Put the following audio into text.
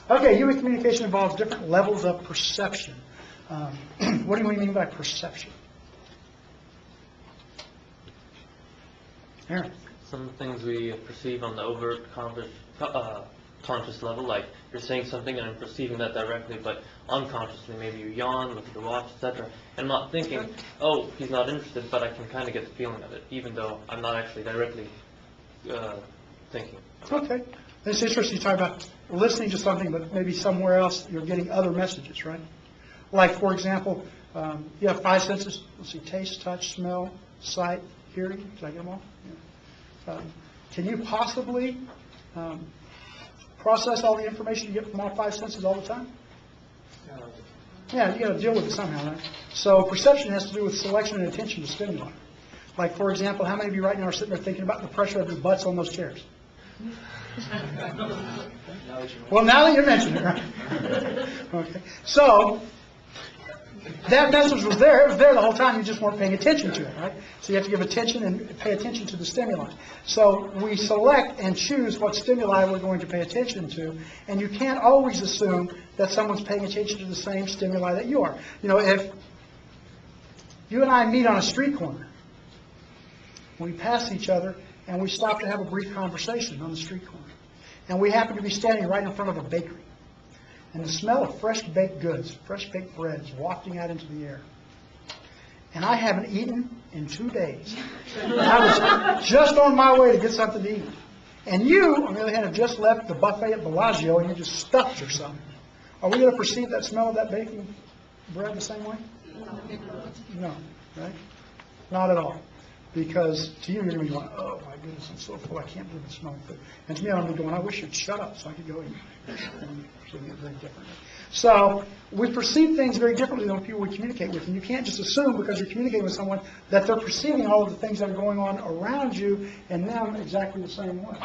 Okay, human communication involves different levels of perception. What do we mean by perception? Aaron? Some things we perceive on the overt conscious level, like you're saying something and I'm perceiving that directly, but unconsciously maybe you yawn, look at the watch, etc. And I'm not thinking, oh, he's not interested, but I can kind of get the feeling of it, even though I'm not actually directly thinking. Okay. It's interesting you talk about listening to something, but maybe somewhere else you're getting other messages, right? Like, for example, you have 5 senses. Let's see, taste, touch, smell, sight, hearing. Did I get them all? Yeah. Can you possibly process all the information you get from all 5 senses all the time? Yeah, you got to deal with it somehow, right? So perception has to do with selection and attention to stimuli. Like, for example, how many of you right now are sitting there thinking about the pressure of your butts on those chairs? Well, now that you mention it, right? Okay. So, that message was there. It was there the whole time. You just weren't paying attention to it, right? So you have to give attention and pay attention to the stimuli. So we select and choose what stimuli we're going to pay attention to, and you can't always assume that someone's paying attention to the same stimuli that you are. You know, if you and I meet on a street corner, we pass each other, and we stop to have a brief conversation on the street corner. And we happen to be standing right in front of a bakery. And the smell of fresh baked goods, fresh baked bread is wafting out into the air. And I haven't eaten in 2 days. And I was just on my way to get something to eat. And you, on the other hand, have just left the buffet at Bellagio and you just stuffed yourself. Are we going to perceive that smell of that baking bread the same way? No, right? Not at all. Because to you, you're going to be going, oh my goodness, I'm so full, I can't believe it's smelling food. And to me, I'm going to be going, I wish you'd shut up so I could go eat. And perceiving it very differently. So we perceive things very differently than people we communicate with. And you can't just assume because you're communicating with someone that they're perceiving all of the things that are going on around you and them exactly the same way.